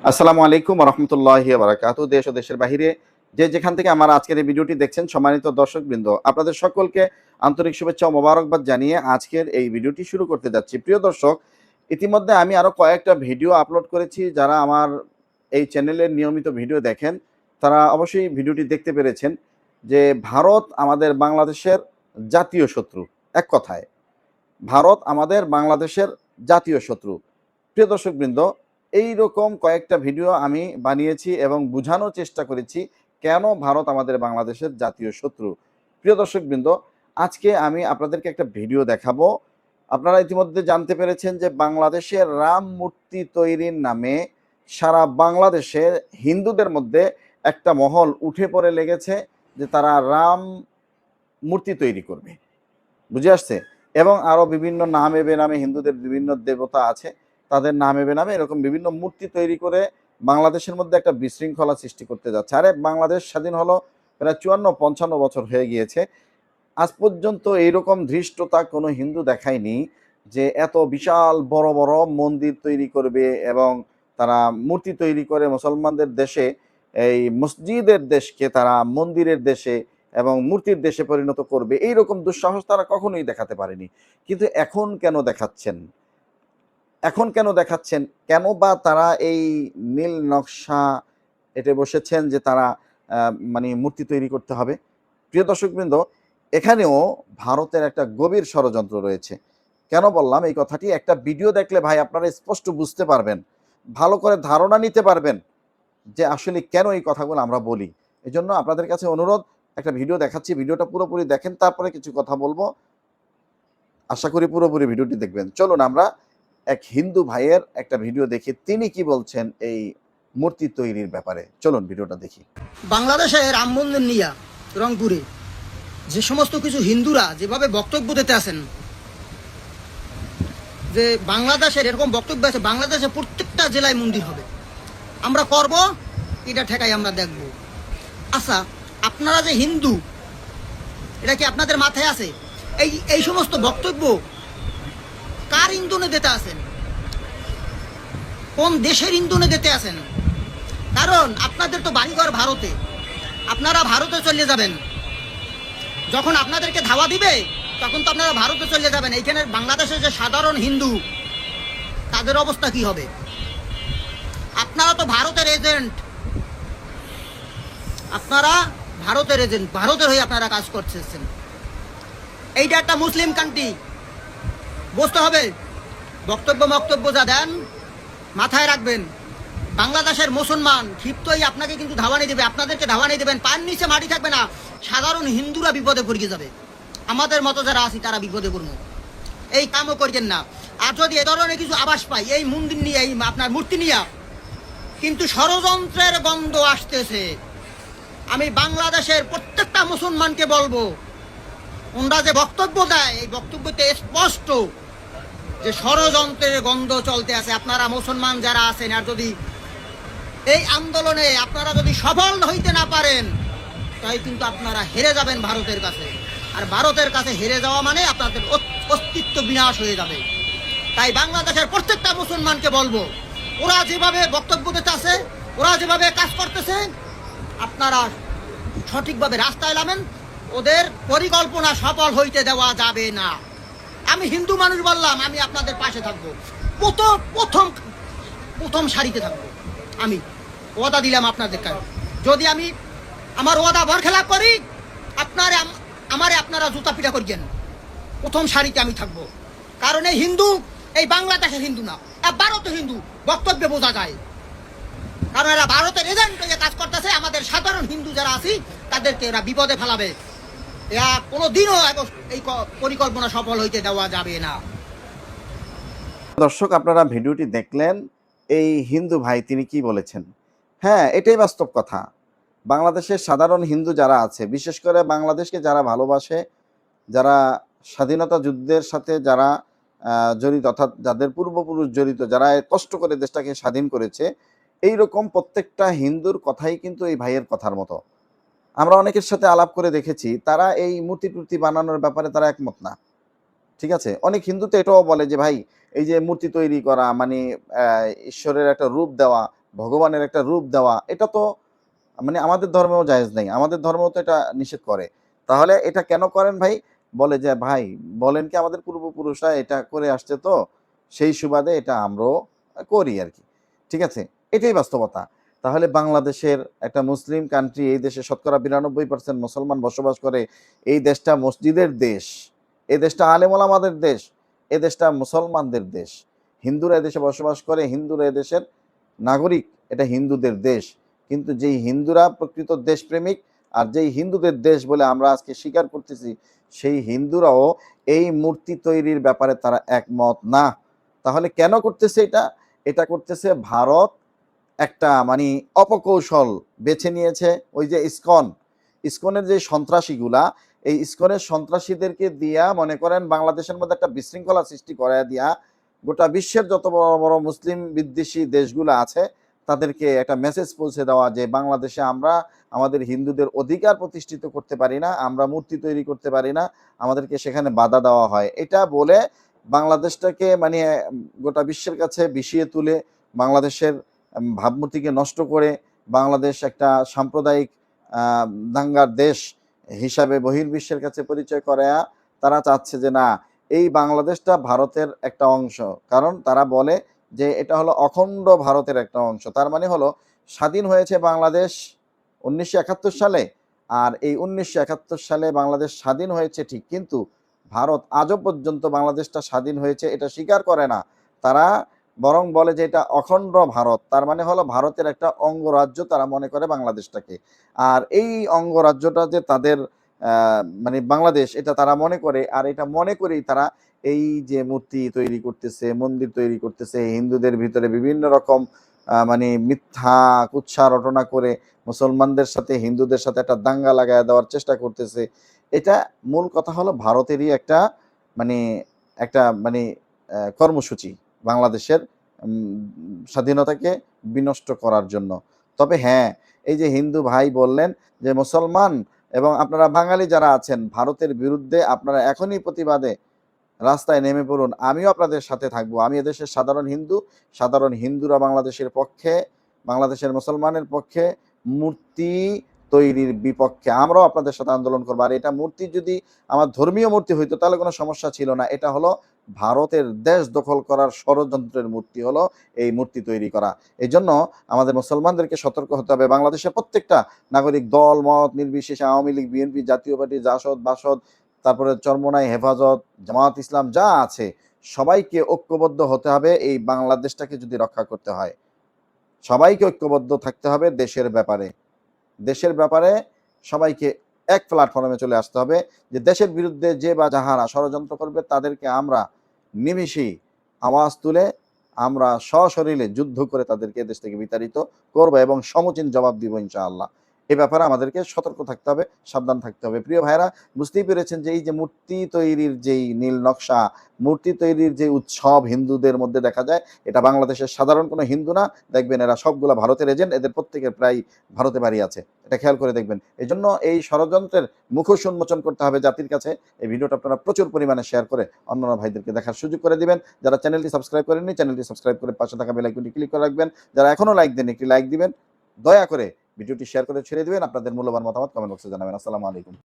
আসসালামু আলাইকুম রহমতুল্লাহি বারাকাতু। দেশ ও দেশের বাহিরে যে যেখান থেকে আমার আজকের এই ভিডিওটি দেখছেন, সম্মানিত দর্শকবৃন্দ, আপনাদের সকলকে আন্তরিক শুভেচ্ছা ও মোবারকবাদ জানিয়ে আজকের এই ভিডিওটি শুরু করতে যাচ্ছি। প্রিয় দর্শক, ইতিমধ্যে আমি আরও কয়েকটা ভিডিও আপলোড করেছি। যারা আমার এই চ্যানেলের নিয়মিত ভিডিও দেখেন তারা অবশ্যই ভিডিওটি দেখতে পেরেছেন যে ভারত আমাদের বাংলাদেশের জাতীয় শত্রু। এক কথায় ভারত আমাদের বাংলাদেশের জাতীয় শত্রু। প্রিয় দর্শকবৃন্দ, এই রকম কয়েকটা ভিডিও আমি বানিয়েছি এবং বোঝানোর চেষ্টা করেছি কেন ভারত আমাদের বাংলাদেশের জাতীয় শত্রু। প্রিয় দর্শকবৃন্দ, আজকে আমি আপনাদেরকে একটা ভিডিও দেখাবো। আপনারা ইতিমধ্যে জানতে পেরেছেন যে বাংলাদেশের রাম মূর্তি তৈরির নামে সারা বাংলাদেশে হিন্দুদের মধ্যে একটা মহল উঠে পড়ে লেগেছে যে তারা রাম মূর্তি তৈরি করবে। বুঝে আসছে? এবং আরও বিভিন্ন নামে বেনামে হিন্দুদের বিভিন্ন দেবতা আছে, তাদের নামে বেনামে এরকম বিভিন্ন মূর্তি তৈরি করে বাংলাদেশের মধ্যে একটা বিশৃঙ্খলা সৃষ্টি করতে যাচ্ছে। আরে বাংলাদেশ স্বাধীন হলো প্রায় ৫৪-৫৫ বছর হয়ে গিয়েছে। আজ পর্যন্ত এইরকম ধৃষ্টতা কোনো হিন্দু দেখায়নি যে এত বিশাল বড় বড় মন্দির তৈরি করবে এবং তারা মূর্তি তৈরি করে মুসলমানদের দেশে, এই মসজিদের দেশকে তারা মন্দিরের দেশে এবং মূর্তির দেশে পরিণত করবে। এইরকম দুঃসাহস তারা কখনোই দেখাতে পারেনি। কিন্তু এখন কেন দেখাচ্ছেন? এখন কেন দেখাচ্ছেন? কেন বা তারা এই নীল নকশা এঁটে বসেছেন যে তারা মানে মূর্তি তৈরি করতে হবে? প্রিয় দর্শকবৃন্দ, এখানেও ভারতের একটা গভীর ষড়যন্ত্র রয়েছে। কেন বললাম এই কথাটি? একটা ভিডিও দেখলে ভাই আপনারা স্পষ্ট বুঝতে পারবেন, ভালো করে ধারণা নিতে পারবেন যে আসলে কেন এই কথাগুলো আমরা বলি। এজন্য আপনাদের কাছে অনুরোধ, একটা ভিডিও দেখাচ্ছি, ভিডিওটা পুরোপুরি দেখেন, তারপরে কিছু কথা বলবো। আশা করি পুরোপুরি ভিডিওটি দেখবেন। চলুন আমরা এক হিন্দু ভাইয়ের একটা ভিডিও দেখি, তিনি কি বলছেন এই মূর্তি তৈরির ব্যাপারে। চলুন ভিডিওটা দেখি। বাংলাদেশে রাম মন্দির নিয়া রংপুরে যে সমস্ত কিছু হিন্দুরা যেভাবে বক্তব্য দিতে আছেন, যে বাংলাদেশের এরকম বক্তব্য আছে, বাংলাদেশে প্রত্যেকটা জেলায় মন্দির হবে, আমরা করব, এটা ঠেকাই আমরা দেখব। আচ্ছা, আপনারা যে হিন্দু, এটা কি আপনাদের মাথায় আছে? এই এই সমস্ত বক্তব্য কার ইন্ধনে দিতে আছেন? কোন দেশের ইন্ধনে দিতে আছেন? কারণ আপনাদের তো বাড়িঘর ভারতে, আপনারা ভারতে চলে যাবেন। যখন আপনাদেরকে ধাওয়া দিবে তখন তো আপনারা ভারতে চলে যাবেন। এইখানে বাংলাদেশের যে সাধারণ হিন্দু, তাদের অবস্থা কি হবে? আপনারা তো ভারতের এজেন্ট, আপনারা ভারতের এজেন্ট, ভারতের হয়ে আপনারা কাজ করতেছেন। এইটা একটা মুসলিম কান্ট্রি, বুঝতে হবে। বক্তব্য যা দেন মাথায় রাখবেন। বাংলাদেশের মুসলমান ক্ষিপ্তই আপনাকে কিন্তু ধাওয়ানি দেবে, আপনাদেরকে ধাওয়ানি দেবেন, পায়ের নিচে মাটি থাকবে না। সাধারণ হিন্দুরা বিপদে পড়ে যাবে, আমাদের মতো যারা আছি তারা বিপদে পড়বো। এই কামও করছেন না। আর যদি এ ধরনের কিছু আভাস পাই এই মন্দির নিয়ে, এই আপনার মূর্তি নিয়ে, কিন্তু ষড়যন্ত্রের গন্ধ আসতেছে। আমি বাংলাদেশের প্রত্যেকটা মুসলমানকে বলবো, ওনারা যে বক্তব্য দেয় এই বক্তব্যতে স্পষ্ট যে ষড়যন্ত্রের গন্ধ চলতে আছে। আপনারা মুসলমান যারা আছেন, আর যদি এই আন্দোলনে আপনারা যদি সফল হইতে না পারেন, তাই কিন্তু আপনারা হেরে যাবেন ভারতের কাছে। আর ভারতের কাছে হেরে যাওয়া মানে আপনাদের অস্তিত্ব বিনাশ হয়ে যাবে। তাই বাংলাদেশের প্রত্যেকটা মুসলমানকে বলবো, ওরা যেভাবে বক্তব্য দিতে আছে, ওরা যেভাবে কাজ করতেছে, আপনারা সঠিকভাবে রাস্তায় নামেন। ওদের পরিকল্পনা সফল হইতে দেওয়া যাবে না। আমি হিন্দু মানুষ বললাম, আমি আপনাদের পাশে থাকবো, প্রথম সারিতে থাকবো। আমি ওয়াদা দিলাম আপনাদের কাছে, যদি আমি আমার ওয়াদা বরখেলাপ করি, আপনারা জুতা পিটা করিয়েন, প্রথম সারিতে আমি থাকবো। কারণ এই হিন্দু, এই বাংলাদেশের হিন্দু না, ভারতের হিন্দু, বক্তব্যে বোঝা যায়। কারণ এরা ভারতের এজেন্ট হয়ে কাজ করতেছে। আমাদের সাধারণ হিন্দু যারা আছি তাদেরকে এরা বিপদে ফেলাবে। এরা কোনোদিনও এই পরিকল্পনা সফল হইতে দেওয়া যাবে না। দর্শক, আপনারা ভিডিওটি দেখলেন, এই হিন্দু ভাই তিনি কি বলেছেন। হ্যাঁ, এটাই বাস্তব কথা। বাংলাদেশের সাধারণ হিন্দু যারা আছে, বিশেষ করে বাংলাদেশকে যারা ভালোবাসে, যারা স্বাধীনতা যুদ্ধের সাথে যারা জড়িত, অর্থাৎ যাদের পূর্বপুরুষ জড়িত, যারা কষ্ট করে দেশটাকে স্বাধীন করেছে, এই রকম প্রত্যেকটা হিন্দুর কথাই কিন্তু এই ভাইয়ের কথার মতো। আমরা অনেকের সাথে আলাপ করে দেখেছি, তারা এই মূর্তি টুর্তি বানানোর ব্যাপারে তারা একমত না। ঠিক আছে? অনেক হিন্দু তো এটাও বলে যে ভাই, এই যে মূর্তি তৈরি করা মানে ঈশ্বরের একটা রূপ দেওয়া, ভগবানের একটা রূপ দেওয়া, এটা তো মানে আমাদের ধর্মেও জায়েজ নেই, আমাদের ধর্মেও তো এটা নিষেধ করে। তাহলে এটা কেন করেন ভাই? বলে যে ভাই বলেন কি আমাদের পূর্বপুরুষরা এটা করে আসছে, তো সেই সুবাদে এটা আমরাও করি আর কি। ঠিক আছে, এটাই বাস্তবতা। তাহলে বাংলাদেশের একটা মুসলিম কান্ট্রি, এই দেশে শতকরা ৯২% মুসলমান বসবাস করে, এই দেশটা মসজিদের দেশ, এই দেশটা আলেম ওলামাদের দেশ, এই দেশটা মুসলমানদের দেশ। হিন্দুরা এদেশে বসবাস করে, হিন্দুরা এদেশের নাগরিক, এটা হিন্দুদের দেশ। কিন্তু যেই হিন্দুরা প্রকৃত দেশপ্রেমিক আর যেই হিন্দুদের দেশ বলে আমরা আজকে স্বীকার করতেছি, সেই হিন্দুরাও এই মূর্তি তৈরির ব্যাপারে তারা একমত না। তাহলে কেন করতেছে এটা? এটা করতেছে ভারত একটা মানে অপকৌশল বেছে নিয়েছে। ওই যে ইসকনের যে সন্ত্রাসীগুলা, এই ইসকনের সন্ত্রাসীদেরকে দিয়া মনে করেন বাংলাদেশের মধ্যে একটা বিশৃঙ্খলা সৃষ্টি করায় দিয়া গোটা বিশ্বের যত বড় বড় মুসলিম বিদ্বেষী দেশগুলো আছে তাদেরকে একটা মেসেজ পৌঁছে দেওয়া যে বাংলাদেশে আমরা আমাদের হিন্দুদের অধিকার প্রতিষ্ঠিত করতে পারি না, আমরা মূর্তি তৈরি করতে পারি না, আমাদেরকে সেখানে বাধা দেওয়া হয়। এটা বলে বাংলাদেশটাকে মানে গোটা বিশ্বের কাছে বিষিয়ে তুলে বাংলাদেশের ভাবমূর্তিকে নষ্ট করে বাংলাদেশ একটা সাম্প্রদায়িক দাঙ্গার দেশ হিসাবে বহির্বিশ্বের কাছে পরিচয় করায়া তারা চাচ্ছে যে না, এই বাংলাদেশটা ভারতের একটা অংশ। কারণ তারা বলে যে এটা হলো অখণ্ড ভারতের একটা অংশ। তার মানে হলো স্বাধীন হয়েছে বাংলাদেশ ১৯৭১ সালে, আর এই ১৯৭১ সালে বাংলাদেশ স্বাধীন হয়েছে ঠিক, কিন্তু ভারত আজও পর্যন্ত বাংলাদেশটা স্বাধীন হয়েছে এটা স্বীকার করে না। তারা বরং বলে যে এটা অখণ্ড ভারত। তার মানে হলো ভারতের একটা অঙ্গরাজ্য তারা মনে করে বাংলাদেশটাকে। আর এই অঙ্গরাজ্যটা যে তাদের মানে বাংলাদেশ, এটা তারা মনে করে। আর এটা মনে করেই তারা এই যে মূর্তি তৈরি করতেছে, মন্দির তৈরি করতেছে, হিন্দুদের ভিতরে বিভিন্ন রকম মানে মিথ্যা কুৎসা রটনা করে মুসলমানদের সাথে হিন্দুদের সাথে একটা দাঙ্গা লাগায় দেওয়ার চেষ্টা করতেছে। এটা মূল কথা হলো ভারতেরই একটা মানে মানে কর্মসূচি বাংলাদেশের স্বাধীনতাকে বিনষ্ট করার জন্য। তবে হ্যাঁ, এই যে হিন্দু ভাই বললেন যে মুসলমান এবং আপনারা বাঙালি যারা আছেন ভারতের বিরুদ্ধে আপনারা এখনই প্রতিবাদে রাস্তায় নেমে পড়ুন। আমিও আপনাদের সাথে থাকবো। আমি এদেশের সাধারণ হিন্দু, সাধারণ হিন্দুরা বাংলাদেশের পক্ষে, বাংলাদেশের মুসলমানের পক্ষে, মূর্তি তৈরির বিপক্ষে আমরাও আপনাদের সাথে আন্দোলন করবো। আর এটা মূর্তি যদি আমার ধর্মীয় মূর্তি হইতো তাহলে কোনো সমস্যা ছিল না। এটা হলো ভারতের দেশ দখল করার ষড়যন্ত্রের মূর্তি হলো এই মূর্তি তৈরি করা। এজন্য আমাদের মুসলমানদেরকে সতর্ক হতে হবে। বাংলাদেশের প্রত্যেকটা নাগরিক দল মত নির্বিশেষে আওয়ামী লীগ, বিএনপি, জাতীয় পার্টি, জাসদ, বাসদ, তারপরে চরমোনাই, হেফাজত, জামাত ইসলাম যা আছে সবাইকে ঐক্যবদ্ধ হতে হবে এই বাংলাদেশটাকে যদি রক্ষা করতে হয়। সবাইকে ঐক্যবদ্ধ থাকতে হবে দেশের ব্যাপারে। দেশের ব্যাপারে সবাইকে এক প্ল্যাটফর্মে চলে আসতে হবে যে দেশের বিরুদ্ধে যে বা যাহারা ষড়যন্ত্র করবে তাদেরকে আমরা নিমিষেই আওয়াজ তুলে আমরা সশরীরে যুদ্ধ করে তাদেরকে দেশ থেকে বিতাড়িত করব এবং সমুচীন জবাব দিব ইনশাআল্লাহ। এ ব্যাপারে আমাদেরকে সতর্ক থাকতে হবে, সাবধান থাকতে হবে। প্রিয় ভাইরা, বুঝতেই পেরেছেন যে এই যে মূর্তি তৈরির যেই নীল নকশা, মূর্তি তৈরির যে উৎসব হিন্দুদের মধ্যে দেখা যায়, এটা বাংলাদেশের সাধারণ কোনো হিন্দু না। দেখবেন এরা সবগুলা ভারতের এজেন্ট, এদের প্রত্যেকের প্রায় ভারতে বাড়ি আছে। এটা খেয়াল করে দেখবেন। এজন্য এই ষড়যন্ত্রের মুখোশ উন্মোচন করতে হবে জাতির কাছে। এই ভিডিওটা আপনারা প্রচুর পরিমাণে শেয়ার করে অন্যান্য ভাইদেরকে দেখার সুযোগ করে দিবেন। যারা চ্যানেলটি সাবস্ক্রাইব করেননি, চ্যানেলটি সাবস্ক্রাইব করে পাশে থাকা বেল আইকনটি ক্লিক করে রাখবেন। যারা এখনো লাইক দেননি, একটি লাইক দিবেন। দয়া করে ভিডিওটি শেয়ার করে ছেড়ে দিবেন। আপনাদের মূল্যবান মতামত কমেন্ট বক্সে জানাবেন। আসসালামু আলাইকুম।